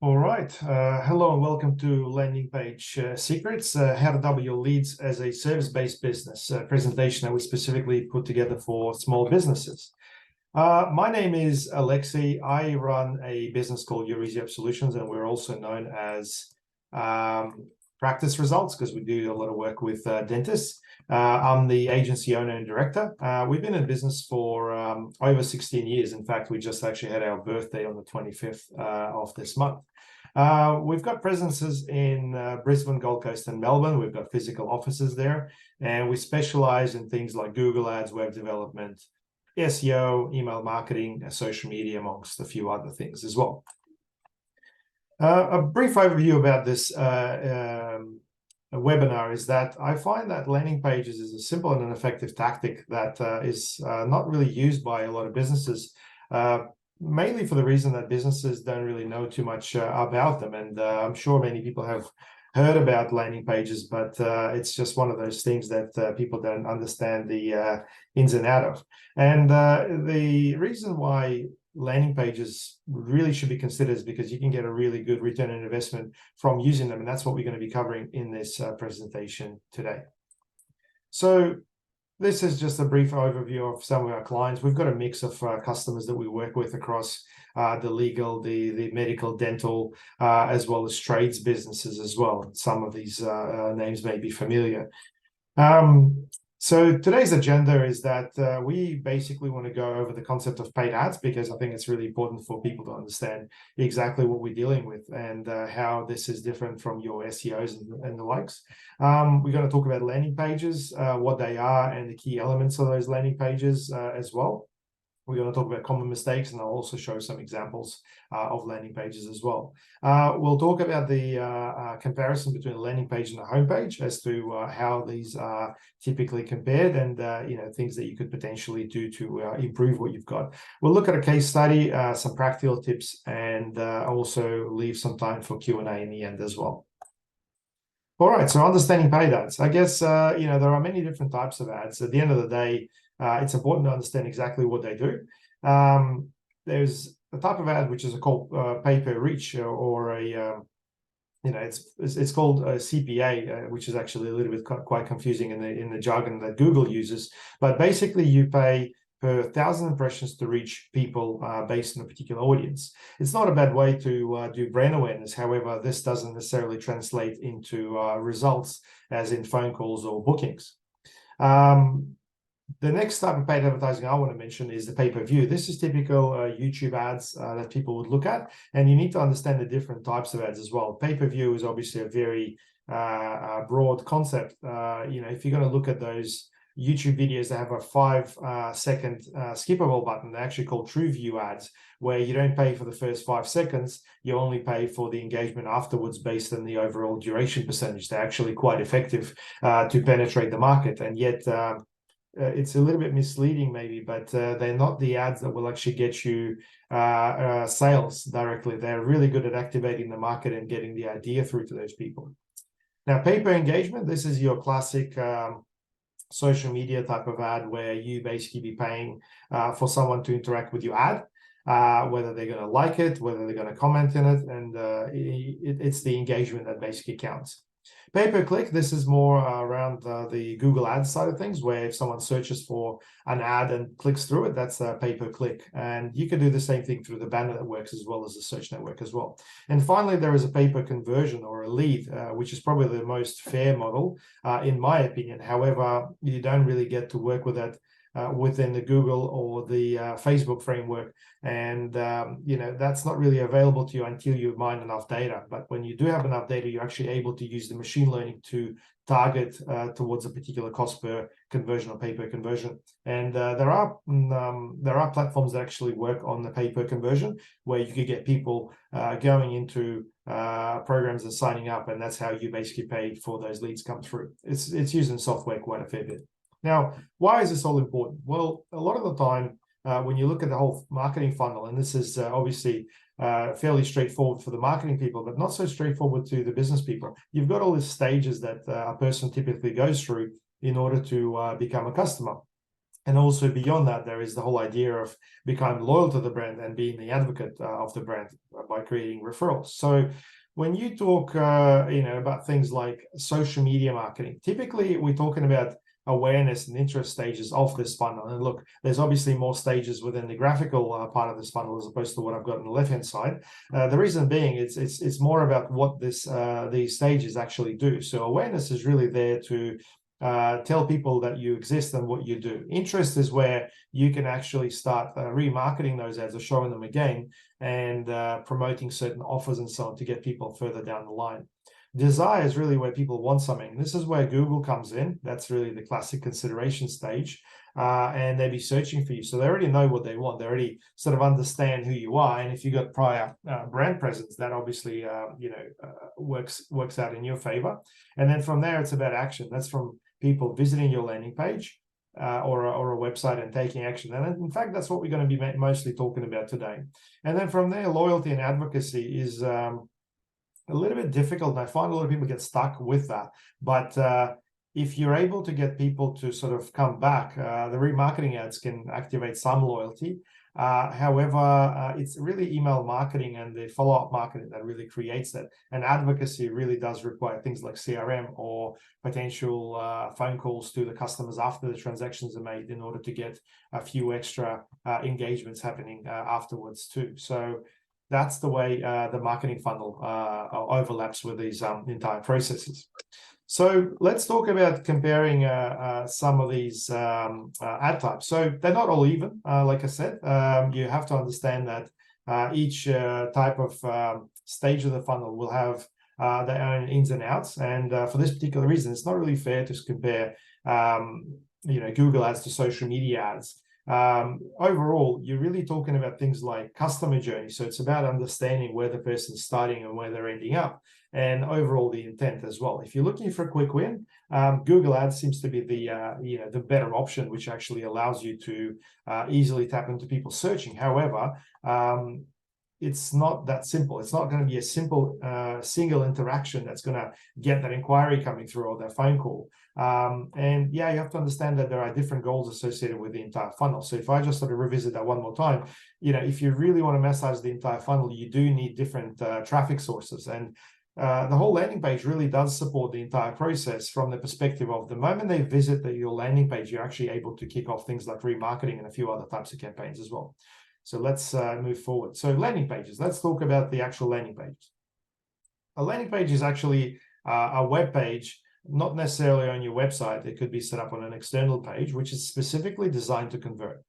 All right. Hello and welcome to Landing Page Secrets, how to double your leads as a service-based business presentation that we specifically put together for small businesses. My name is Alexei. I run a business called Your Easy Up Solutions, and we're also known as Practice Results because we do a lot of work with dentists. I'm the agency owner and director. We've been in business for over 16 years. In fact, we just actually had our birthday on the 25th of this month. We've got presences in Brisbane, Gold Coast, and Melbourne. We've got physical offices there, and we specialize in things like Google Ads, web development, SEO, email marketing, social media, amongst a few other things as well. A brief overview about this webinar is that I find that landing pages is a simple and an effective tactic that is not really used by a lot of businesses, mainly for the reason that businesses don't really know too much about them. And I'm sure many people have heard about landing pages, but it's just one of those things that people don't understand the ins and out of. And the reason why landing pages really should be considered is because you can get a really good return on investment from using them. And that's what we're going to be covering in this presentation today. So this is just a brief overview of some of our clients. We've got a mix of customers that we work with across the legal, the medical, dental, as well as trades businesses as well. Some of these names may be familiar. So today's agenda is that we basically want to go over the concept of paid ads, because I think it's really important for people to understand exactly what we're dealing with and how this is different from your SEOs and the likes. We're going to talk about landing pages, what they are, and the key elements of those landing pages as well. We're going to talk about common mistakes, and I'll also show some examples of landing pages as well. We'll talk about the comparison between a landing page and a homepage as to how these are typically compared, and things that you could potentially do to improve what you've got. We'll look at a case study, some practical tips, and also leave some time for Q&A in the end as well. All right, so understanding paid ads. I guess there are many different types of ads. At the end of the day, it's important to understand exactly what they do. There's a type of ad which is called pay per reach, or a it's called a CPA, which is actually a little bit quite confusing in the jargon that Google uses. But basically, you pay per 1,000 impressions to reach people based on a particular audience. It's not a bad way to do brand awareness. However, this doesn't necessarily translate into results, as in phone calls or bookings. The next type of paid advertising I want to mention is the pay-per-view. This is typical YouTube ads that people would look at, and you need to understand the different types of ads as well. Pay-per-view is obviously a very broad concept. If you're going to look at those YouTube videos that have a 5-second skippable button, they're actually called true view ads, where you don't pay for the first 5 seconds, you only pay for the engagement afterwards based on the overall duration percentage. They're actually quite effective to penetrate the market, and yet it's a little bit misleading maybe, but they're not the ads that will actually get you sales directly. They're really good at activating the market and getting the idea through to those people. Now, pay per engagement, this is your classic social media type of ad, where you basically be paying for someone to interact with your ad, whether they're going to like it, whether they're going to comment in it, and it's the engagement that basically counts. Pay-per-click, this is more around the Google Ads side of things, where if someone searches for an ad and clicks through it, that's a pay-per-click. And you can do the same thing through the banner networks as well as the search network as well. And finally, there is a pay-per-conversion, or a lead, which is probably the most fair model, in my opinion. However, you don't really get to work with that within the Google or the Facebook framework, and that's not really available to you until you mine enough data. But when you do have enough data, you're actually able to use the machine learning to target towards a particular cost per conversion or pay per conversion. And there are platforms that actually work on the pay per conversion, where you could get people going into programs and signing up, and that's how you basically pay for those leads come through. It's used in software quite a fair bit. Now, why is this all important? Well, a lot of the time, when you look at the whole marketing funnel, and this is obviously fairly straightforward for the marketing people, but not so straightforward to the business people. You've got all these stages that a person typically goes through in order to become a customer. And also beyond that, there is the whole idea of becoming loyal to the brand and being the advocate of the brand by creating referrals. So when you talk, about things like social media marketing, typically we're talking about awareness and interest stages of this funnel. And look, there's obviously more stages within the graphical part of this funnel as opposed to what I've got on the left-hand side. The reason being, it's more about what these stages actually do. So awareness is really there to tell people that you exist and what you do. Interest is where you can actually start remarketing those ads or showing them again and promoting certain offers and so on to get people further down the line. Desire is really where people want something. This is where Google comes in. That's really the classic consideration stage. And they'll be searching for you. So they already know what they want. They already sort of understand who you are. And if you've got prior brand presence, that obviously, works out in your favor. And then from there, it's about action. That's from people visiting your landing page or a website and taking action. And in fact, that's what we're going to be mostly talking about today. And then from there, loyalty and advocacy is a little bit difficult. And I find a lot of people get stuck with that. But if you're able to get people to sort of come back, the remarketing ads can activate some loyalty. However, it's really email marketing and the follow-up marketing that really creates that. And advocacy really does require things like CRM or potential phone calls to the customers after the transactions are made in order to get a few extra engagements happening afterwards too. So that's the way the marketing funnel overlaps with these entire processes. So let's talk about comparing some of these ad types. So they're not all even, like I said. You have to understand that each type of stage of the funnel will have their own ins and outs. And for this particular reason, it's not really fair to compare, Google ads to social media ads. Overall, you're really talking about things like customer journey. So it's about understanding where the person's starting and where they're ending up, and overall the intent as well. If you're looking for a quick win, Google Ads seems to be the better option, which actually allows you to easily tap into people searching. However, it's not that simple. It's not going to be a simple single interaction that's going to get that inquiry coming through or that phone call. And yeah, you have to understand that there are different goals associated with the entire funnel. So if I just sort of revisit that one more time, if you really want to massage the entire funnel, you do need different traffic sources. And the whole landing page really does support the entire process from the perspective of the moment they visit your landing page, you're actually able to kick off things like remarketing and a few other types of campaigns as well. So let's move forward. So landing pages, let's talk about the actual landing page. A landing page is actually a web page, not necessarily on your website. It could be set up on an external page, which is specifically designed to convert.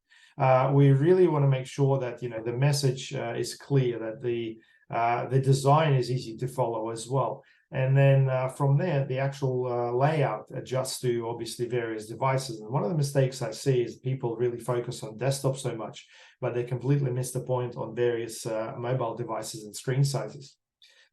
We really want to make sure that the message is clear, that the design is easy to follow as well. And then from there, the actual layout adjusts to obviously various devices. And one of the mistakes I see is people really focus on desktop so much, but they completely miss the point on various mobile devices and screen sizes.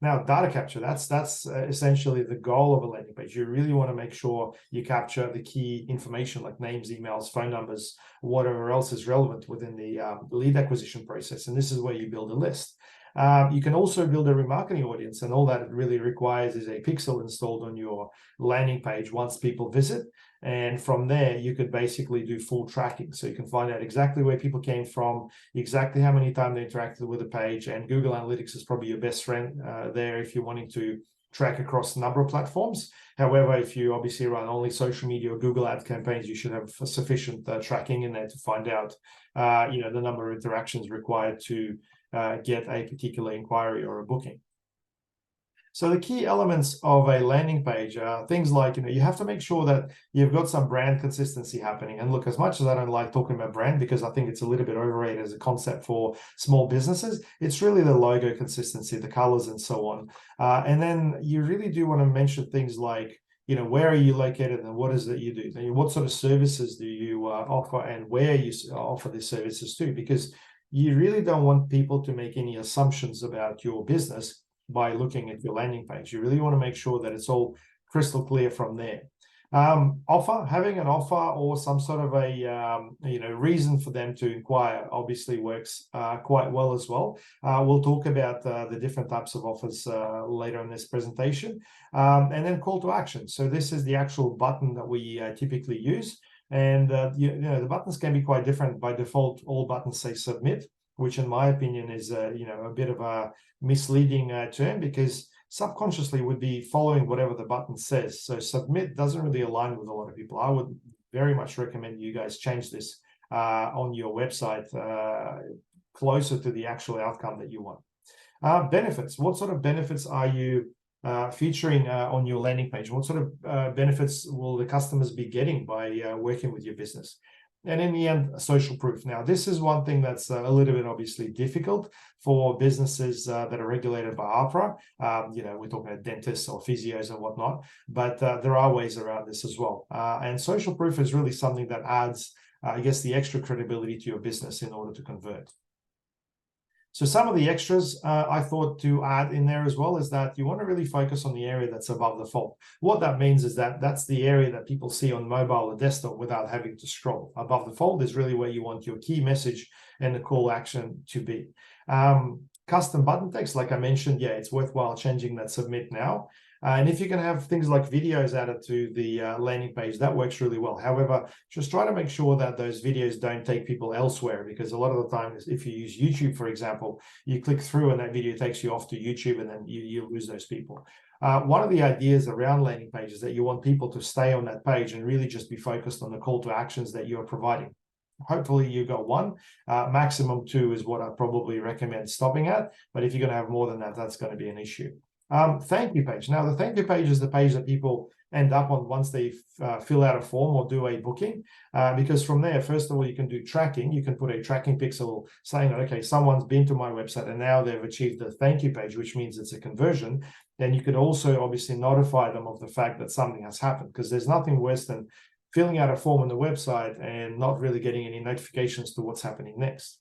Now, data capture, that's essentially the goal of a landing page. You really want to make sure you capture the key information like names, emails, phone numbers, whatever else is relevant within the lead acquisition process. And this is where you build a list. You can also build a remarketing audience, and all that it really requires is a pixel installed on your landing page once people visit. And from there, you could basically do full tracking. So you can find out exactly where people came from, exactly how many times they interacted with the page. And Google Analytics is probably your best friend there if you're wanting to track across a number of platforms. However, if you obviously run only social media or Google Ads campaigns, you should have sufficient tracking in there to find out, the number of interactions required to get a particular inquiry or a booking. So the key elements of a landing page are things like, you have to make sure that you've got some brand consistency happening. And look, as much as I don't like talking about brand because I think it's a little bit overrated as a concept for small businesses, it's really the logo consistency, the colors and so on. And then you really do want to mention things like, where are you located and what is it you do? And what sort of services do you offer and where you offer these services to? Because you really don't want people to make any assumptions about your business by looking at your landing page. You really want to make sure that it's all crystal clear from there. Having an offer or some sort of a reason for them to inquire obviously works quite well as well. We'll talk about the different types of offers later in this presentation. And then call to action. So this is the actual button that we typically use. And the buttons can be quite different. By default, all buttons say submit, which in my opinion is a bit of a misleading term, because subconsciously would be following whatever the button says. So submit doesn't really align with a lot of people. I would very much recommend you guys change this on your website closer to the actual outcome that you want. Benefits. What sort of benefits are you featuring on your landing page? What sort of benefits will the customers be getting by working with your business? And in the end, social proof. Now, this is one thing that's a little bit obviously difficult for businesses that are regulated by APRA. We're talking about dentists or physios and whatnot, but there are ways around this as well. And social proof is really something that adds, I guess, the extra credibility to your business in order to convert. So some of the extras I thought to add in there as well is that you want to really focus on the area that's above the fold. What that means is that that's the area that people see on mobile or desktop without having to scroll. Above the fold is really where you want your key message and the call action to be. Custom button text, like I mentioned, yeah, it's worthwhile changing that submit now. And if you can have things like videos added to the landing page, that works really well. However, just try to make sure that those videos don't take people elsewhere, because a lot of the time, if you use YouTube, for example, you click through and that video takes you off to YouTube, and then you lose those people. One of the ideas around landing pages is that you want people to stay on that page and really just be focused on the call to actions that you're providing. Hopefully you got one, maximum two is what I probably recommend stopping at. But if you're going to have more than that, that's going to be an issue. Thank you page. Now, the thank you page is the page that people end up on once they fill out a form or do a booking, because from there, first of all, you can do tracking. You can put a tracking pixel saying, okay, someone's been to my website and now they've achieved the thank you page, which means it's a conversion. Then you could also obviously notify them of the fact that something has happened, because there's nothing worse than filling out a form on the website and not really getting any notifications to what's happening next.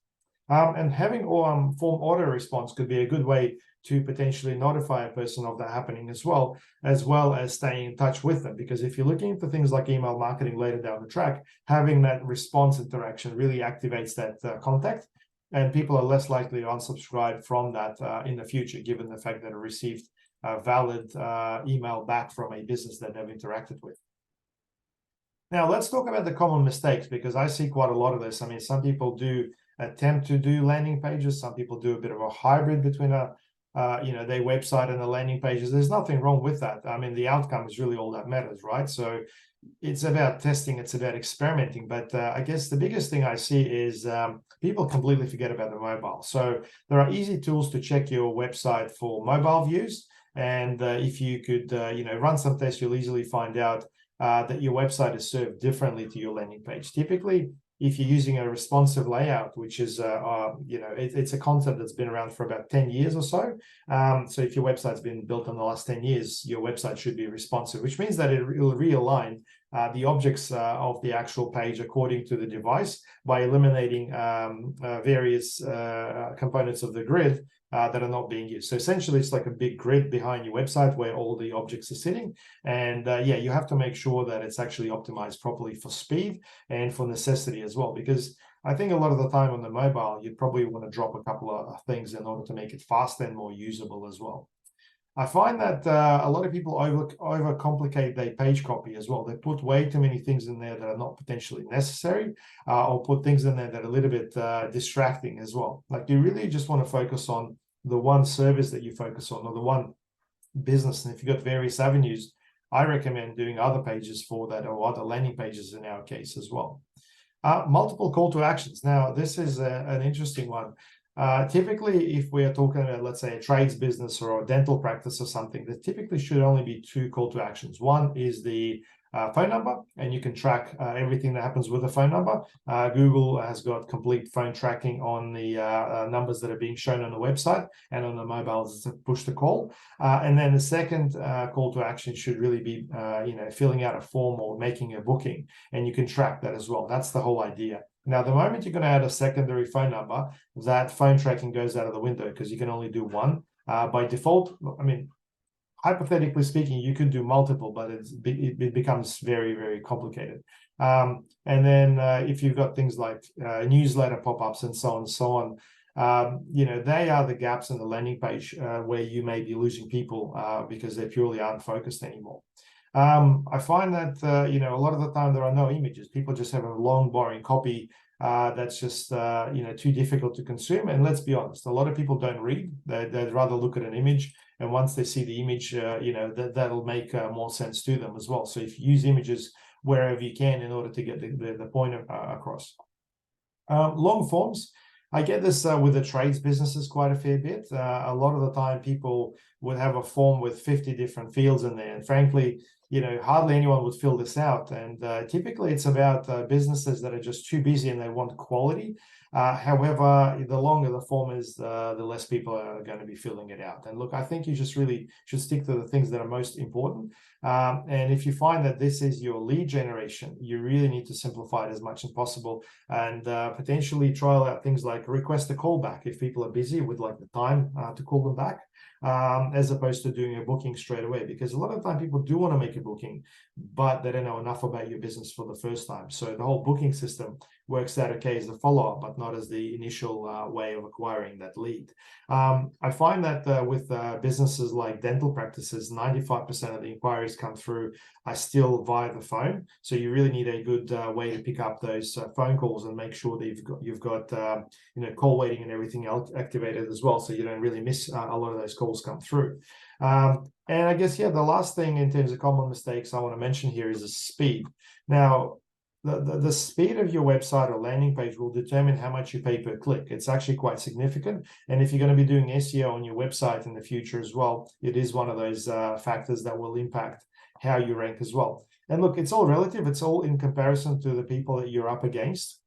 And having form auto response could be a good way to potentially notify a person of that happening as well as staying in touch with them. Because if you're looking into things like email marketing later down the track, having that response interaction really activates that contact, and people are less likely to unsubscribe from that in the future, given the fact that it received a valid email back from a business that they've interacted with. Now, let's talk about the common mistakes, because I see quite a lot of this. I mean, some people do attempt to do landing pages. Some people do a bit of a hybrid between their website and the landing pages. There's nothing wrong with that. I mean, the outcome is really all that matters, right? So it's about testing, it's about experimenting. But I guess the biggest thing I see is people completely forget about the mobile. So there are easy tools to check your website for mobile views. And if you could, run some tests, you'll easily find out that your website is served differently to your landing page. Typically, if you're using a responsive layout, which is, it's a concept that's been around for about 10 years or so. So if your website's been built in the last 10 years, your website should be responsive, which means that it will realign the objects of the actual page according to the device by eliminating various components of the grid that are not being used. So essentially, it's like a big grid behind your website where all the objects are sitting. And you have to make sure that it's actually optimized properly for speed and for necessity as well, because I think a lot of the time on the mobile, you'd probably want to drop a couple of things in order to make it faster and more usable as well. I find that a lot of people overcomplicate their page copy as well. They put way too many things in there that are not potentially necessary, or put things in there that are a little bit distracting as well. Like, you really just want to focus on the one service that you focus on, or the one business. And if you've got various avenues, I recommend doing other pages for that, or other landing pages in our case as well. Multiple call to actions. Now, this is an interesting one. Typically, if we are talking about, let's say, a trades business or a dental practice or something, there typically should only be two call to actions. One is the phone number, and you can track everything that happens with the phone number. Google has got complete phone tracking on the numbers that are being shown on the website, and on the mobiles to push the call. And then the second call to action should really be, filling out a form or making a booking, and you can track that as well. That's the whole idea. Now, the moment you're going to add a secondary phone number, that phone tracking goes out of the window, because you can only do one. By default, I mean, hypothetically speaking, you could do multiple, but it becomes very, very complicated. And then if you've got things like newsletter pop-ups and so on, they are the gaps in the landing page where you may be losing people because they purely aren't focused anymore. I find that, you know, a lot of the time there are no images. People just have a long, boring copy that's just, you know, too difficult to consume. And let's be honest, a lot of people don't read. They'd rather look at an image. And once they see the image, you know, that'll make more sense to them as well. So if you use images wherever you can in order to get the point across. Long forms. I get this with the trades businesses quite a fair bit. A lot of the time people would have a form with 50 different fields in there. And frankly, you know, hardly anyone would fill this out. And typically it's about businesses that are just too busy and they want quality. However, the longer the form is, the less people are going to be filling it out. And look, I think you just really should stick to the things that are most important. And if you find that this is your lead generation, you really need to simplify it as much as possible, and potentially trial out things like request a call back if people are busy with like the time to call them back, as opposed to doing a booking straight away, because a lot of the time people do want to make a booking, but they don't know enough about your business for the first time. So the whole booking system works out okay as a follow-up, but not as the initial way of acquiring that lead. I find that with businesses like dental practices, 95% of the inquiries come through are still via the phone. So you really need a good way to pick up those phone calls and make sure that you've got you know, call waiting and everything else activated as well, so you don't really miss a lot of those calls come through. And I guess, yeah, the last thing in terms of common mistakes I want to mention here is the speed. Now, the speed of your website or landing page will determine how much you pay per click. It's actually quite significant. And if you're going to be doing SEO on your website in the future as well, it is one of those factors that will impact how you rank as well. And look, it's all relative. It's all in comparison to the people that you're up against.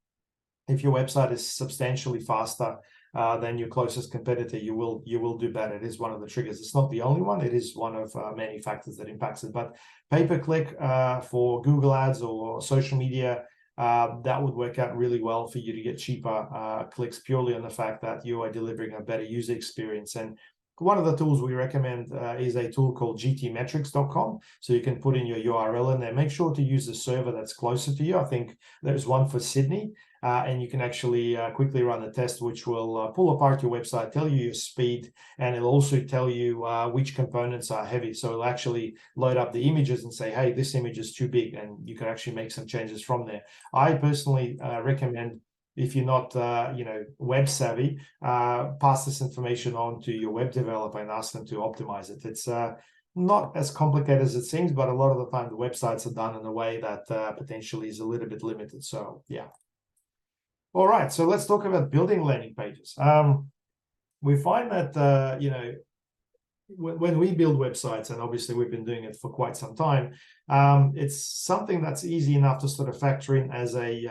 If your website is substantially faster than your closest competitor, you will do better. It is one of the triggers. It's not the only one. It is one of many factors that impacts it. But pay-per-click for Google Ads or social media, that would work out really well for you to get cheaper clicks purely on the fact that you are delivering a better user experience. And one of the tools we recommend is a tool called gtmetrics.com. So you can put in your URL in there. Make sure to use the server that's closer to you. I think there's one for Sydney. And you can actually quickly run a test which will pull apart your website, tell you your speed, and it'll also tell you which components are heavy. So it'll actually load up the images and say, hey, this image is too big, and you can actually make some changes from there. I personally recommend, if you're not you know, web savvy, pass this information on to your web developer and ask them to optimize it. It's not as complicated as it seems, but a lot of the time the websites are done in a way that potentially is a little bit limited. So yeah. All right, so let's talk about building landing pages. We find that, you know, when we build websites, and obviously we've been doing it for quite some time, it's something that's easy enough to sort of factor in as a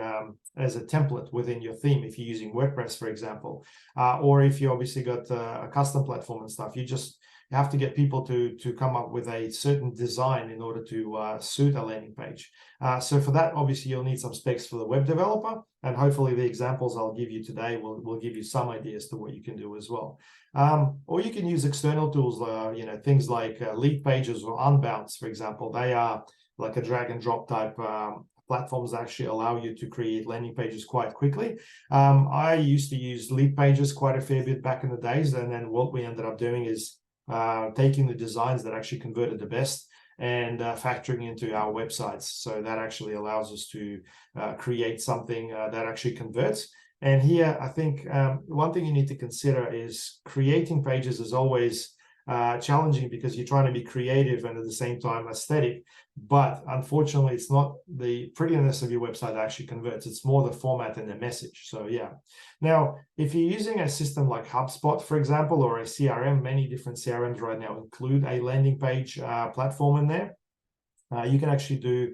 template within your theme. If you're using WordPress, for example, or if you obviously got a custom platform and stuff, you have to get people to come up with a certain design in order to suit a landing page. So for that, obviously, you'll need some specs for the web developer, and hopefully the examples I'll give you today will give you some ideas to what you can do as well. Or you can use external tools, you know, things like Lead Pages or Unbounce, for example. They are like a drag and drop type platforms that actually allow you to create landing pages quite quickly. I used to use Lead Pages quite a fair bit back in the days, and then what we ended up doing is taking the designs that actually converted the best and factoring into our websites. So that actually allows us to create something that actually converts. And here, I think one thing you need to consider is creating pages is always challenging, because you're trying to be creative and at the same time aesthetic. But unfortunately, it's not the prettiness of your website that actually converts. It's more the format and the message. So yeah. Now, if you're using a system like HubSpot, for example, or a CRM, many different CRMs right now include a landing page platform in there. You can actually do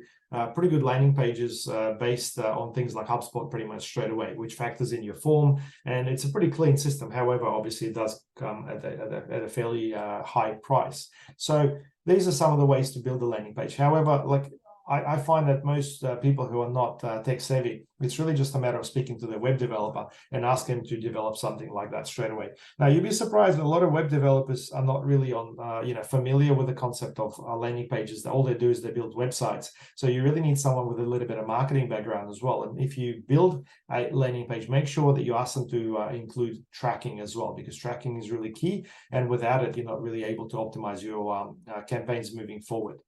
pretty good landing pages based on things like HubSpot pretty much straight away, which factors in your form, and it's a pretty clean system. However, obviously it does come at a fairly high price. So these are some of the ways to build a landing page. However, like I find that most people who are not tech savvy, it's really just a matter of speaking to the web developer and ask him to develop something like that straight away. Now, you'd be surprised that a lot of web developers are not really you know, familiar with the concept of landing pages. All they do is they build websites. So you really need someone with a little bit of marketing background as well. And if you build a landing page, make sure that you ask them to include tracking as well, because tracking is really key. And without it, you're not really able to optimize your campaigns moving forward.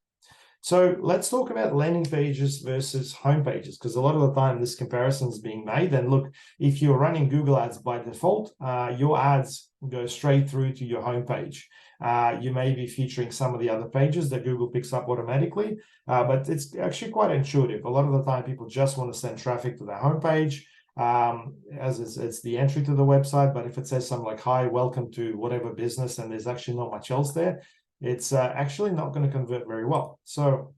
So let's talk about landing pages versus home pages, because a lot of the time this comparison is being made. And look, if you're running Google ads by default, your ads go straight through to your home page. You may be featuring some of the other pages that Google picks up automatically, but it's actually quite intuitive. A lot of the time people just want to send traffic to their home page, as it's the entry to the website. But if it says something like, hi, welcome to whatever business, and there's actually not much else there, it's actually not going to convert very well. So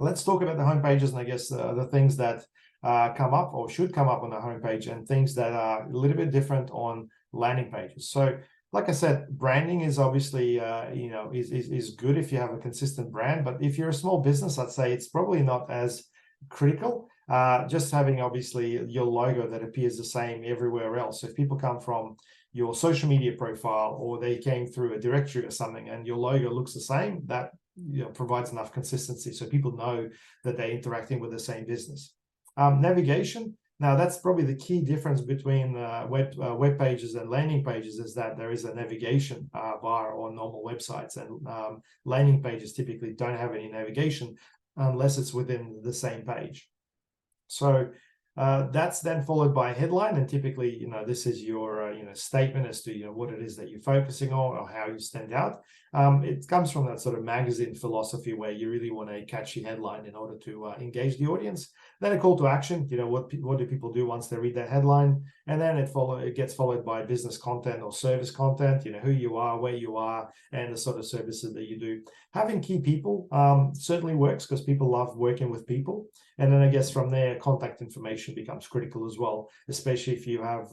let's talk about the home pages, and I guess the things that come up or should come up on the homepage, and things that are a little bit different on landing pages. So like I said, branding is obviously is good if you have a consistent brand, but if you're a small business, I'd say it's probably not as critical. Just having obviously your logo that appears the same everywhere else. So if people come from your social media profile, or they came through a directory or something, and your logo looks the same, that provides enough consistency so people know that they're interacting with the same business. Navigation. Now, that's probably the key difference between web pages and landing pages, is that there is a navigation bar on normal websites, and landing pages typically don't have any navigation unless it's within the same page. So that's then followed by a headline, and typically, this is your statement as to what it is that you're focusing on or how you stand out. It comes from that sort of magazine philosophy where you really want a catchy headline in order to engage the audience. Then a call to action. What do people do once they read that headline? And then it gets followed by business content or service content. Who you are, where you are, and the sort of services that you do. Having key people certainly works, because people love working with people. And then I guess from there, contact information becomes critical as well, especially if you have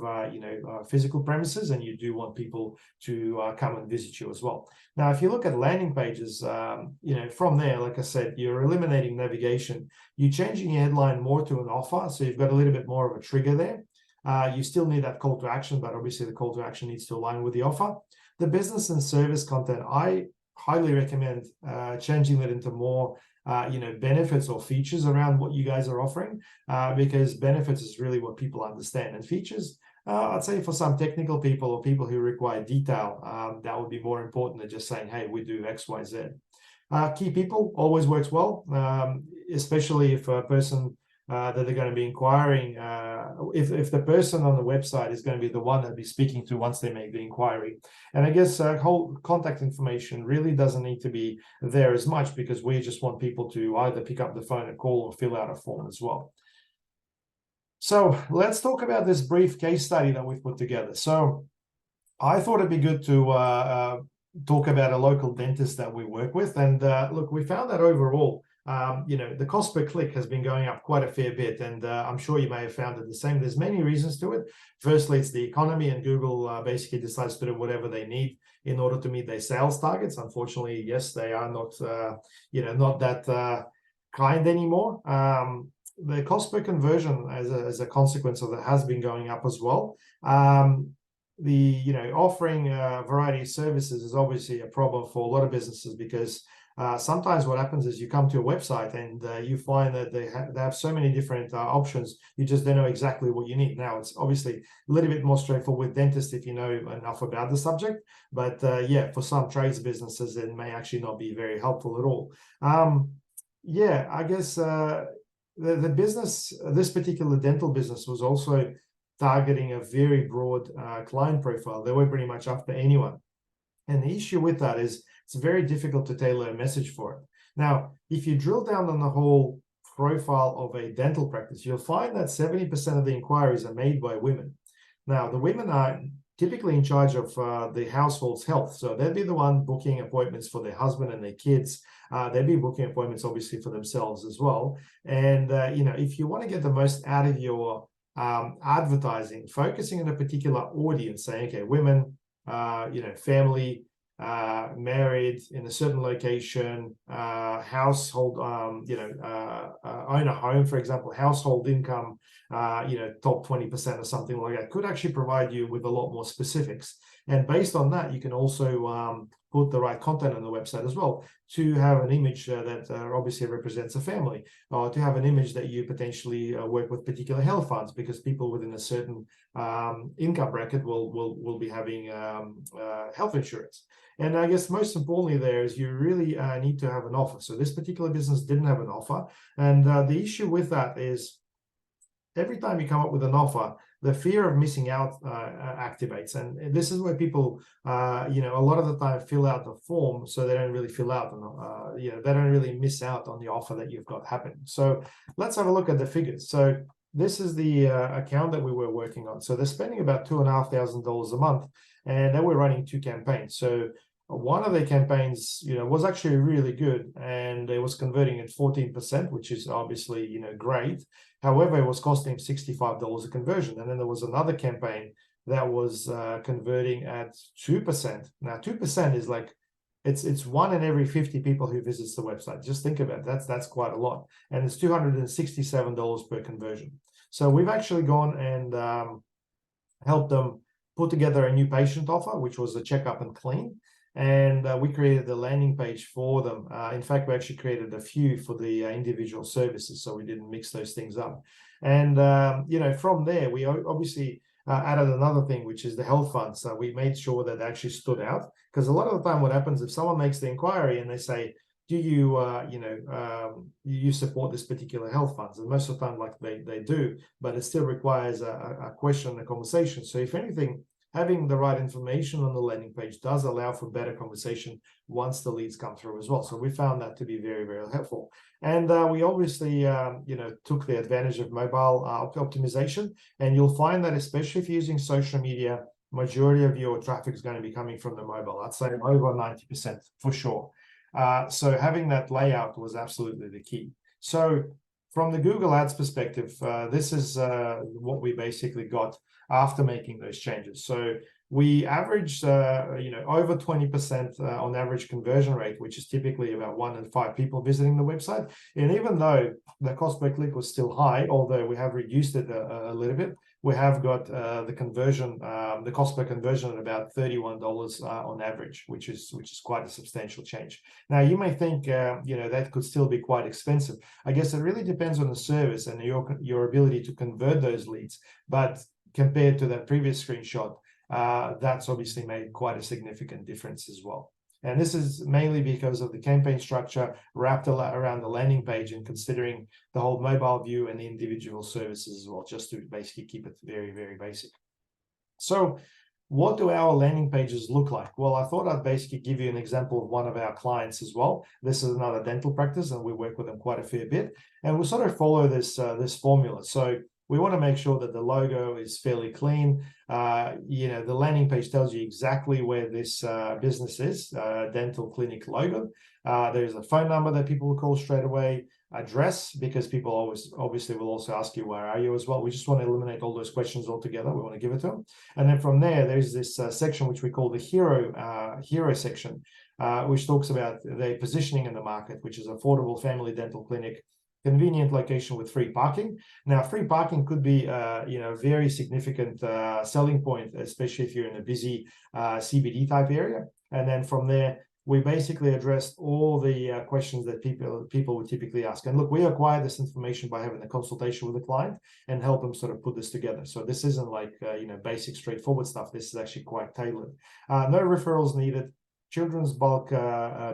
physical premises and you do want people to come and visit you as well. Now, if you look at landing pages, from there, like I said, you're eliminating navigation. You're changing your headline more to an offer, so you've got a little bit more of a trigger there. You still need that call to action, but obviously the call to action needs to align with the offer. The business and service content, I highly recommend changing that into more benefits or features around what you guys are offering, because benefits is really what people understand, and features, I'd say for some technical people or people who require detail, that would be more important than just saying, hey, we do X, Y, Z. Key people always works well, especially if a person that they're going to be inquiring, if the person on the website is going to be the one that be speaking to once they make the inquiry. And I guess whole contact information really doesn't need to be there as much, because we just want people to either pick up the phone and call or fill out a form as well. So let's talk about this brief case study that we've put together. So I thought it'd be good to talk about a local dentist that we work with. And look, we found that overall, the cost per click has been going up quite a fair bit, and I'm sure you may have found it the same. There's many reasons to it. Firstly, it's the economy, and Google basically decides to do whatever they need in order to meet their sales targets. Unfortunately, yes, they are not, not that kind anymore. The cost per conversion, as a consequence of that, has been going up as well. Offering a variety of services is obviously a problem for a lot of businesses, because sometimes what happens is you come to a website and you find that they have so many different options, you just don't know exactly what you need. Now, it's obviously a little bit more straightforward with dentists if you know enough about the subject, but for some trades businesses, it may actually not be very helpful at all. I guess the business, this particular dental business, was also targeting a very broad client profile. They were pretty much after anyone. And the issue with that is it's very difficult to tailor a message for it. Now, if you drill down on the whole profile of a dental practice, you'll find that 70% of the inquiries are made by women. Now, the women are typically in charge of the household's health. So they'll be the one booking appointments for their husband and their kids. They'll be booking appointments, obviously, for themselves as well. And, if you want to get the most out of your advertising, focusing on a particular audience, saying, okay, women, family, married in a certain location, household, own a home, for example, household income top 20% or something like that, could actually provide you with a lot more specifics. And based on that, you can also put the right content on the website as well, to have an image that obviously represents a family, or to have an image that you potentially work with particular health funds, because people within a certain income bracket will be having health insurance. And I guess most importantly there is you really need to have an offer. So this particular business didn't have an offer. And the issue with that is every time you come up with an offer, the fear of missing out activates. And this is where people, a lot of the time fill out the form, so they don't really fill out, they don't really miss out on the offer that you've got happening. So let's have a look at the figures. So this is the account that we were working on. So they're spending about $2,500 a month, and they were running 2 campaigns. So one of the campaigns, was actually really good, and it was converting at 14%, which is obviously, great. However, it was costing $65 a conversion. And then there was another campaign that was converting at 2%. Now, 2% is like, it's 1 in every 50 people who visits the website. Just think about it. That's quite a lot. And it's $267 per conversion. So we've actually gone and helped them put together a new patient offer, which was a checkup and clean. And we created the landing page for them. In fact, we actually created a few for the individual services, so we didn't mix those things up. And from there, we obviously added another thing, which is the health fund. So we made sure that they actually stood out, because a lot of the time what happens if someone makes the inquiry and they say, do you you support this particular health funds? And most of the time, like they do, but it still requires a question, a conversation. So if anything, having the right information on the landing page does allow for better conversation once the leads come through as well. So we found that to be very, very helpful. And we obviously, took the advantage of mobile optimization. And you'll find that especially if you're using social media, majority of your traffic is going to be coming from the mobile. I'd say over 90% for sure. So having that layout was absolutely the key. So from the Google Ads perspective, this is what we basically got after making those changes. So we averaged, over 20% on average conversion rate, which is typically about 1 in 5 people visiting the website. And even though the cost per click was still high, although we have reduced it a little bit, we have got the conversion, the cost per conversion at about $31 on average, which is quite a substantial change. Now, you may think, that could still be quite expensive. I guess it really depends on the service and your ability to convert those leads. But compared to that previous screenshot, that's obviously made quite a significant difference as well. And this is mainly because of the campaign structure wrapped around the landing page and considering the whole mobile view and the individual services as well, just to basically keep it very, very basic. So what do our landing pages look like? Well, I thought I'd basically give you an example of one of our clients as well. This is another dental practice, and we work with them quite a fair bit. And we'll sort of follow this formula. So we want to make sure that the logo is fairly clean. The landing page tells you exactly where this business is, dental clinic logo. There's a phone number that people will call straight away, address, because people always obviously will also ask you, where are you as well? We just want to eliminate all those questions altogether. We want to give it to them. And then from there, there's this section which we call the hero section, which talks about their positioning in the market, which is affordable family dental clinic, convenient location with free parking. Now, free parking could be, a very significant selling point, especially if you're in a busy CBD type area. And then from there, we basically addressed all the questions that people would typically ask. And look, we acquire this information by having a consultation with the client and help them sort of put this together. So this isn't like, basic, straightforward stuff. This is actually quite tailored. No referrals needed. Children's bulk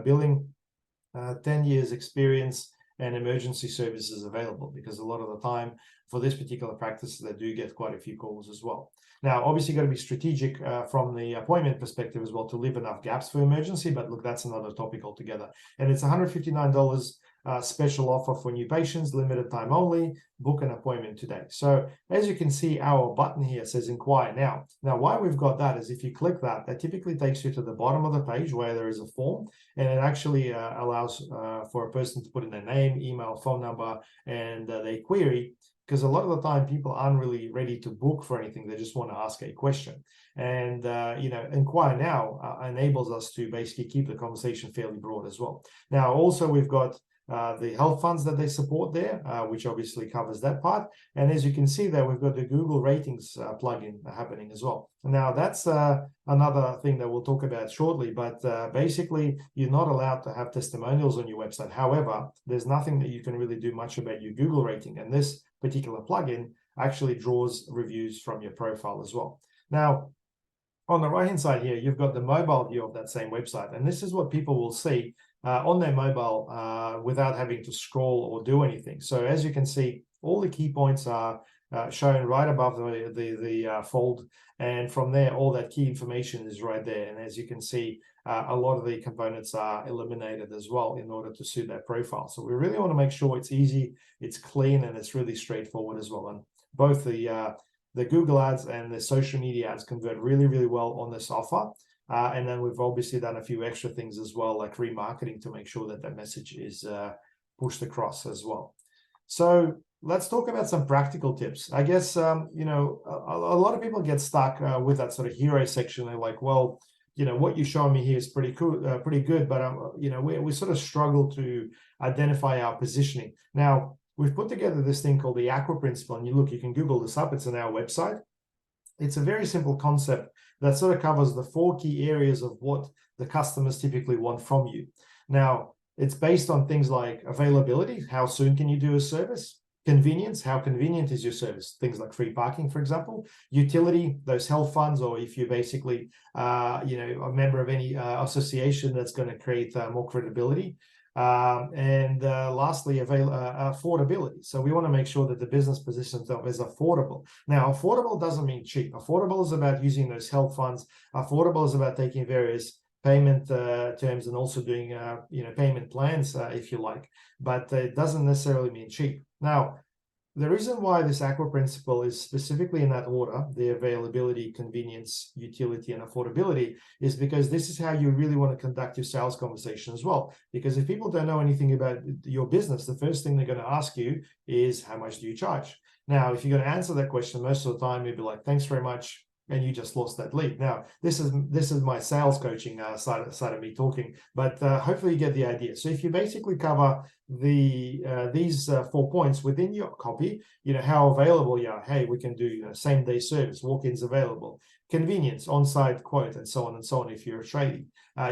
billing, 10 years experience, and emergency services available, because a lot of the time for this particular practice, they do get quite a few calls as well. Now, obviously, got to be strategic from the appointment perspective as well to leave enough gaps for emergency. But look, that's another topic altogether. And it's $159 special offer for new patients, limited time only. Book an appointment today. So as you can see, our button here says inquire now. Now, why we've got that is if you click that, that typically takes you to the bottom of the page where there is a form, and it actually allows for a person to put in their name, email, phone number, and their query. Because a lot of the time people aren't really ready to book for anything. They just want to ask a question. And, inquire now enables us to basically keep the conversation fairly broad as well. Now, also, we've got the health funds that they support there, which obviously covers that part. And as you can see there, we've got the Google ratings plugin happening as well. Now that's another thing that we'll talk about shortly, but basically you're not allowed to have testimonials on your website. However, there's nothing that you can really do much about your Google rating, and this particular plugin actually draws reviews from your profile as well. Now, on the right hand side here, you've got the mobile view of that same website, and this is what people will see on their mobile without having to scroll or do anything. So as you can see, all the key points are shown right above the fold, and from there all that key information is right there. And as you can see, a lot of the components are eliminated as well in order to suit that profile. So we really want to make sure it's easy, it's clean, and it's really straightforward as well. And both the Google ads and the social media ads convert really, really well on this offer. And then we've obviously done a few extra things as well, like remarketing, to make sure that that message is pushed across as well. So let's talk about some practical tips. I guess, you know, a lot of people get stuck with that sort of hero section. They're like, well, you know, what you're showing me here is pretty cool, pretty good, but you know, we sort of struggle to identify our positioning. Now, we've put together this thing called the Aqua Principle, and you can Google this up, it's on our website. It's a very simple concept that sort of covers the 4 key areas of what the customers typically want from you. Now, it's based on things like availability, how soon can you do a service? Convenience, how convenient is your service? Things like free parking, for example. Utility, those health funds, or if you're basically you know, a member of any association that's going to create more credibility. And lastly, affordability. So we want to make sure that the business positions itself is affordable. Now, affordable doesn't mean cheap. Affordable is about using those health funds. Affordable is about taking various payment terms and also doing you know, payment plans, if you like. But it doesn't necessarily mean cheap. Now, the reason why this Aqua Principle is specifically in that order, the availability, convenience, utility, and affordability, is because this is how you really want to conduct your sales conversation as well. Because if people don't know anything about your business, the first thing they're going to ask you is, how much do you charge? Now, if you're going to answer that question, most of the time you'll be like, thanks very much, and you just lost that lead. Now, this is my sales coaching side of me talking, but hopefully you get the idea. So if you basically cover these 4 points within your copy, you know, how available you are. Hey, we can do, you know, same-day service, walk-ins available, convenience, on-site quote, and so on if you're a tradie.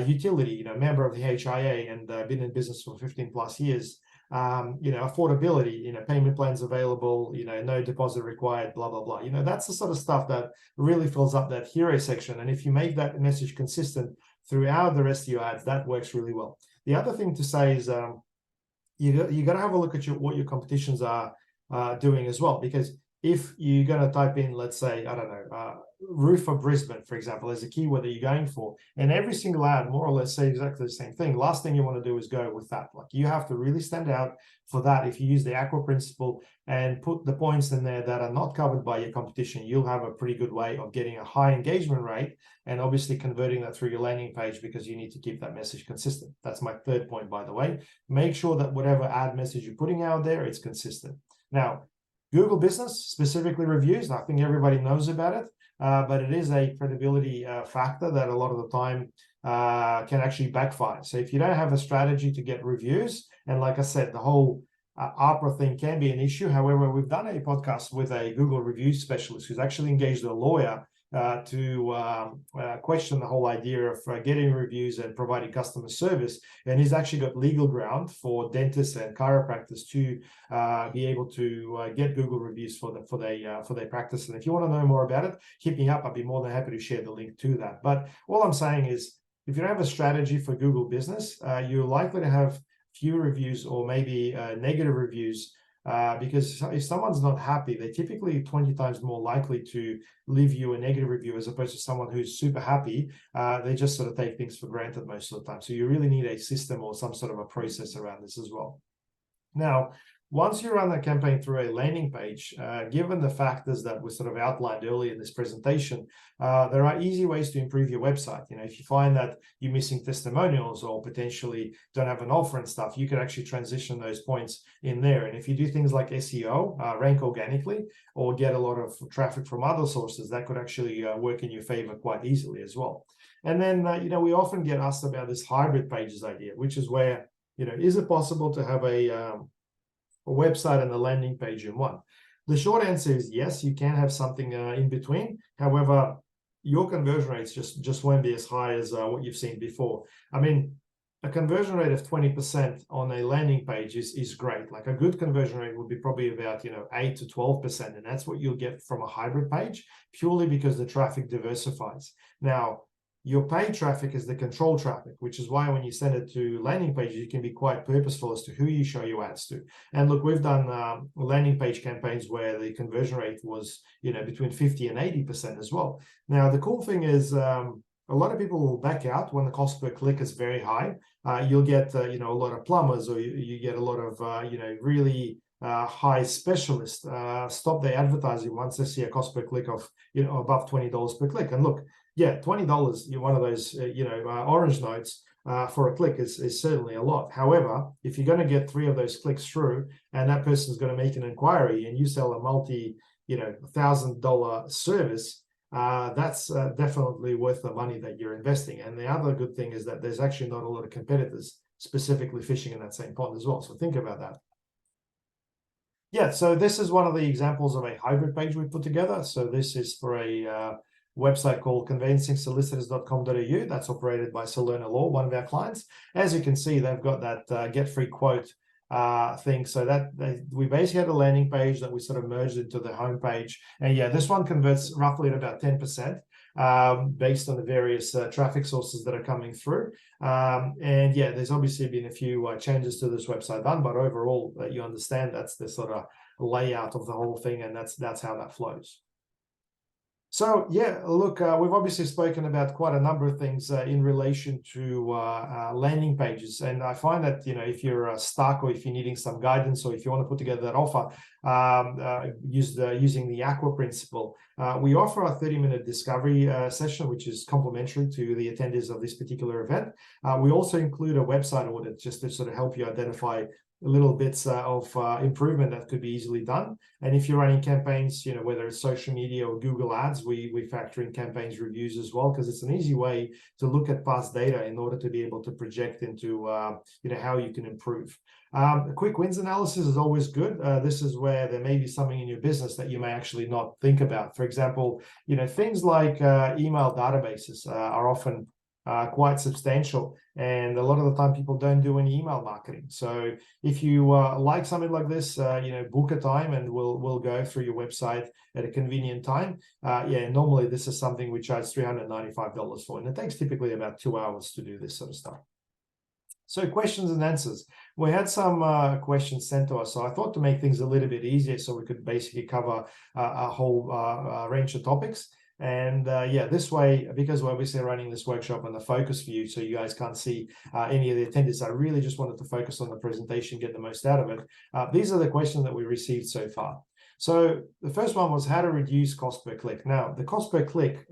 Utility, you know, member of the HIA and been in business for 15 plus years. You know, affordability, you know, payment plans available, you know, no deposit required, blah, blah, blah. You know, that's the sort of stuff that really fills up that hero section. And if you make that message consistent throughout the rest of your ads, that works really well. The other thing to say is you got to have a look at what your competitions are doing as well. Because if you're going to type in, let's say, I don't know, roof of Brisbane, for example, as a keyword that you're going for, and every single ad more or less say exactly the same thing, last thing you want to do is go with that. Like, you have to really stand out for that. If you use the Aqua Principle and put the points in there that are not covered by your competition, you'll have a pretty good way of getting a high engagement rate and obviously converting that through your landing page, because you need to keep that message consistent. That's my 3rd point, by the way. Make sure that whatever ad message you're putting out there, it's consistent. Now, Google Business, specifically reviews, I think everybody knows about it, but it is a credibility factor that a lot of the time can actually backfire. So if you don't have a strategy to get reviews, and like I said, the whole ARPA thing can be an issue. However, we've done a podcast with a Google review specialist who's actually engaged a lawyer to question the whole idea of getting reviews and providing customer service, and he's actually got legal ground for dentists and chiropractors to be able to get Google reviews for their practice. And if you want to know more about it, hit me up. I'd be more than happy to share the link to that. But all I'm saying is, if you don't have a strategy for Google Business, you're likely to have few reviews or maybe negative reviews. Because if someone's not happy, they're typically 20 times more likely to leave you a negative review as opposed to someone who's super happy. They just sort of take things for granted most of the time. So you really need a system or some sort of a process around this as well. Now, once you run the campaign through a landing page, given the factors that were sort of outlined earlier in this presentation, there are easy ways to improve your website. You know, if you find that you're missing testimonials or potentially don't have an offer and stuff, you can actually transition those points in there. And if you do things like SEO, rank organically, or get a lot of traffic from other sources, that could actually work in your favor quite easily as well. And then, you know, we often get asked about this hybrid pages idea, which is where, is it possible to have a website and a landing page in one? The short answer is yes, you can have something in between. However, your conversion rates just won't be as high as what you've seen before. I mean, a conversion rate of 20% on a landing page is great. Like a good conversion rate would be probably about 8 to 12%, and that's what you'll get from a hybrid page, purely because the traffic diversifies. Now, your paid traffic is the control traffic, which is why when you send it to landing pages, you can be quite purposeful as to who you show your ads to. And look, we've done landing page campaigns where the conversion rate was between 50 and 80% as well. Now, the cool thing is a lot of people will back out when the cost per click is very high. You'll get a lot of plumbers, or you get a lot of really high specialists stop their advertising once they see a cost per click of above $20 per click. And look, yeah, $20, you're one of those orange notes for a click is certainly a lot. However, if you're going to get 3 of those clicks through, and that person's going to make an inquiry, and you sell a multi $1,000 service, that's definitely worth the money that you're investing. And the other good thing is that there's actually not a lot of competitors specifically fishing in that same pond as well. So think about that. Yeah, so this is one of the examples of a hybrid page we put together. So this is for a website called conveyancingsolicitors.com.au that's operated by Salerno Law, one of our clients. As you can see, they've got that get free quote thing. So that we basically had a landing page that we sort of merged into the homepage. And yeah, this one converts roughly at about 10%. Based on the various traffic sources that are coming through. And yeah, there's obviously been a few changes to this website done, but overall, you understand that's the sort of layout of the whole thing, and that's how that flows. So yeah, look, we've obviously spoken about quite a number of things in relation to landing pages, and I find that if you're stuck, or if you're needing some guidance, or if you want to put together that offer using the AQUA principle, we offer a 30-minute discovery session, which is complimentary to the attendees of this particular event. We also include a website audit just to sort of help you identify little bits of improvement that could be easily done. And if you're running campaigns, whether it's social media or Google Ads, we factor in campaigns reviews as well, because it's an easy way to look at past data in order to be able to project into how you can improve. A quick wins analysis is always good. This is where there may be something in your business that you may actually not think about. For example, things like email databases are often quite substantial, and a lot of the time people don't do any email marketing. So if you like something like this, book a time and we'll go through your website at a convenient time. Yeah, normally this is something we charge $395 for, and it takes typically about 2 hours to do this sort of stuff. So questions and answers. We had some questions sent to us, so I thought to make things a little bit easier so we could basically cover a whole range of topics. And yeah, this way, because we're obviously running this workshop on the focus view, so you guys can't see any of the attendees, I really just wanted to focus on the presentation, get the most out of it. These are the questions that we received so far. So the first one was how to reduce cost per click. Now, the cost per click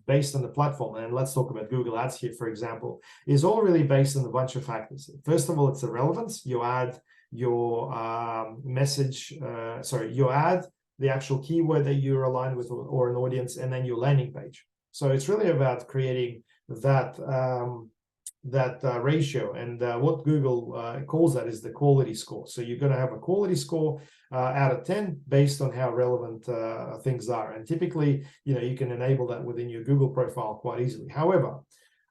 based on the platform, and let's talk about Google Ads here, for example, is all really based on a bunch of factors. First of all, it's the relevance. Your ad, your your ad, the actual keyword that you're aligned with, or an audience, and then your landing page. So it's really about creating that ratio, and what Google calls that is the quality score. So you're going to have a quality score out of 10 based on how relevant things are, and typically you can enable that within your Google profile quite easily. However,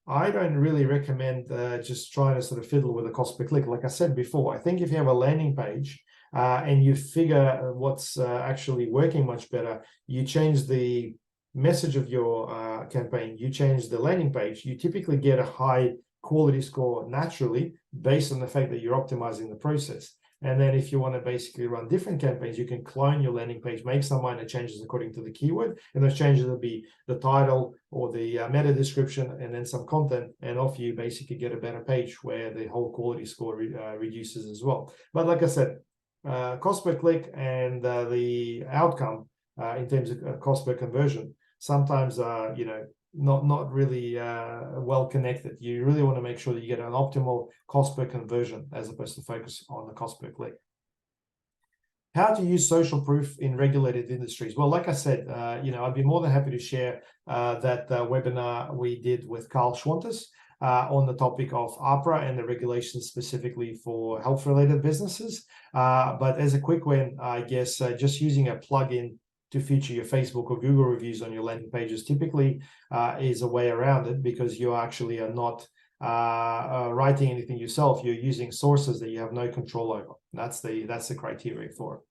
I don't really recommend just trying to sort of fiddle with the cost per click. Like I said before, I think if you have a landing page and you figure what's actually working much better, you change the message of your campaign, you change the landing page, you typically get a high quality score naturally based on the fact that you're optimizing the process. And then if you want to basically run different campaigns, you can clone your landing page, make some minor changes according to the keyword, and those changes will be the title or the meta description, and then some content, and off you basically get a better page where the whole quality score reduces as well. But like I said, cost per click and the outcome in terms of cost per conversion sometimes not really well connected. You really want to make sure that you get an optimal cost per conversion as opposed to focus on the cost per click. How to use social proof in regulated industries. Well, like I said, I'd be more than happy to share that webinar we did with Carl Schwantes. on the topic of APRA and the regulations specifically for health-related businesses. But as a quick one, I guess just using a plugin to feature your Facebook or Google reviews on your landing pages typically is a way around it, because you actually are not writing anything yourself. You're using sources that you have no control over. That's the criteria for it.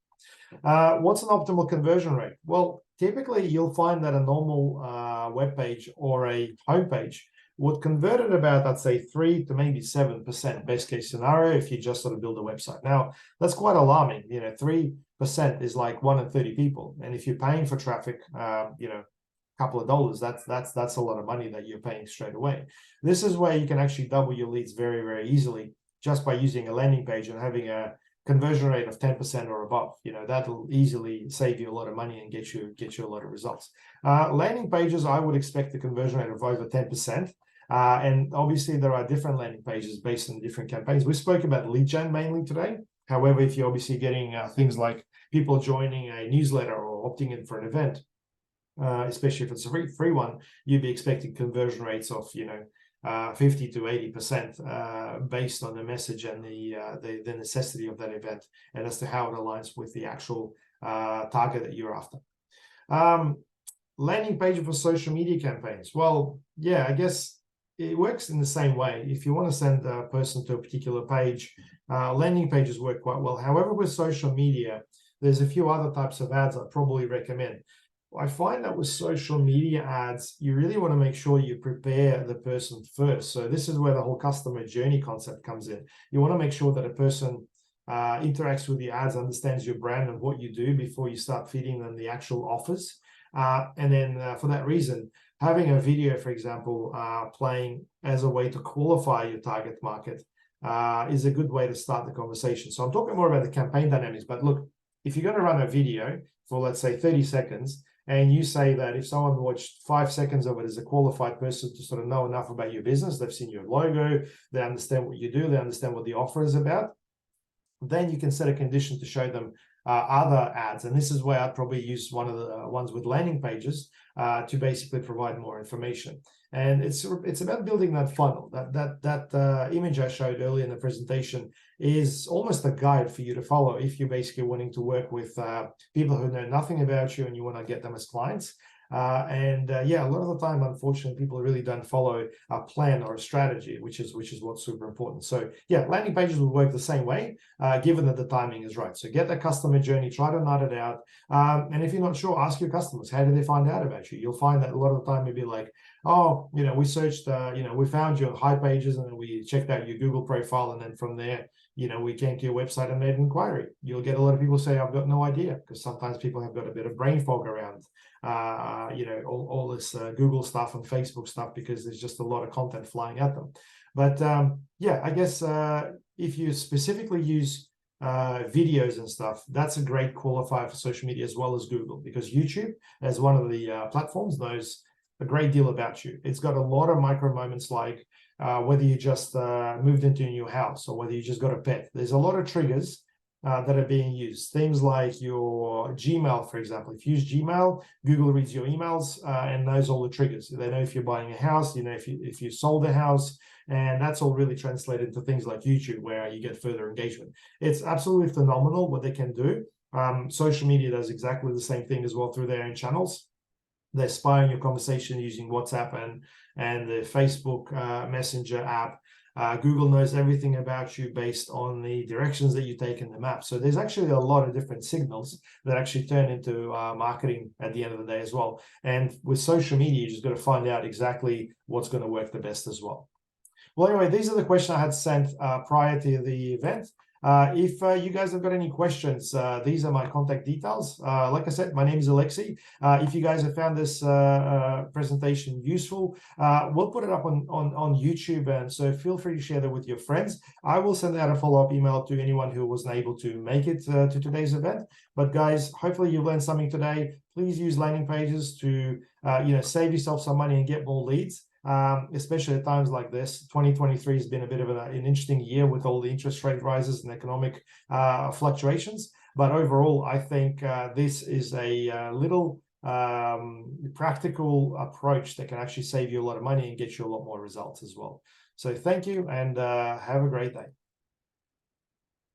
What's an optimal conversion rate? Well, typically you'll find that a normal web page or a homepage would convert at about, I'd say, 3 to maybe 7% best case scenario if you just sort of build a website. Now, that's quite alarming. 3% is like 1 in 30 people. And if you're paying for traffic, a couple of dollars, that's a lot of money that you're paying straight away. This is where you can actually double your leads very, very easily just by using a landing page and having a conversion rate of 10% or above. That'll easily save you a lot of money and get you a lot of results. Landing pages, I would expect a conversion rate of over 10%. And obviously there are different landing pages based on different campaigns. We spoke about lead gen mainly today. However, if you're obviously getting things like people joining a newsletter or opting in for an event, especially if it's a free one, you'd be expecting conversion rates of 50 to 80% based on the message and the necessity of that event, and as to how it aligns with the actual target that you're after. Landing page for social media campaigns. Well, yeah, I guess it works in the same way. If you want to send a person to a particular page, landing pages work quite well. However, with social media, there's a few other types of ads I'd probably recommend. I find that with social media ads, you really want to make sure you prepare the person first. So this is where the whole customer journey concept comes in. You want to make sure that a person interacts with the ads, understands your brand and what you do before you start feeding them the actual offers. And then for that reason, having a video, for example, playing as a way to qualify your target market is a good way to start the conversation. So I'm talking more about the campaign dynamics. But look, if you're going to run a video for, let's say, 30 seconds, and you say that if someone watched 5 seconds of it as a qualified person to sort of know enough about your business, they've seen your logo, they understand what you do, they understand what the offer is about, then you can set a condition to show them other ads. And this is where I'd probably use one of the ones with landing pages to basically provide more information. And it's about building that funnel. That image I showed earlier in the presentation is almost a guide for you to follow if you're basically wanting to work with people who know nothing about you and you want to get them as clients. Yeah, a lot of the time, unfortunately, people really don't follow a plan or a strategy, which is what's super important. So yeah, landing pages will work the same way, given that the timing is right. So get that customer journey, try to nut it out. And if you're not sure, ask your customers, how do they find out about you? You'll find that a lot of the time it'll be like, oh, we searched, we found you on high pages, and then we checked out your Google profile, and then from there, we came to your website and made an inquiry. You'll get a lot of people say, I've got no idea, because sometimes people have got a bit of brain fog around, all this Google stuff and Facebook stuff, because there's just a lot of content flying at them. But yeah, I guess if you specifically use videos and stuff, that's a great qualifier for social media as well as Google, because YouTube, as one of the platforms, knows a great deal about you. It's got a lot of micro moments, like whether you just moved into a new house or whether you just got a pet. There's a lot of triggers that are being used. Things like your Gmail, for example. If you use Gmail, Google reads your emails and knows all the triggers. They know if you're buying a house, if you sold a house, and that's all really translated to things like YouTube, where you get further engagement. It's absolutely phenomenal what they can do. Social media does exactly the same thing as well through their own channels. They're spying your conversation using WhatsApp and the Facebook Messenger app. Google knows everything about you based on the directions that you take in the map. So there's actually a lot of different signals that actually turn into marketing at the end of the day as well. And with social media, you just got to find out exactly what's going to work the best as well. Well, anyway, these are the questions I had sent prior to the event. If you guys have got any questions, these are my contact details. Like I said, my name is Alexei. If you guys have found this presentation useful, we'll put it up on YouTube, and so feel free to share that with your friends. I will send out a follow-up email to anyone who wasn't able to make it to today's event. But guys, hopefully you learned something today. Please use landing pages to save yourself some money and get more leads. Especially at times like this. 2023 has been a bit of an interesting year with all the interest rate rises and economic fluctuations. But overall, I think this is a little practical approach that can actually save you a lot of money and get you a lot more results as well. So thank you, and have a great day.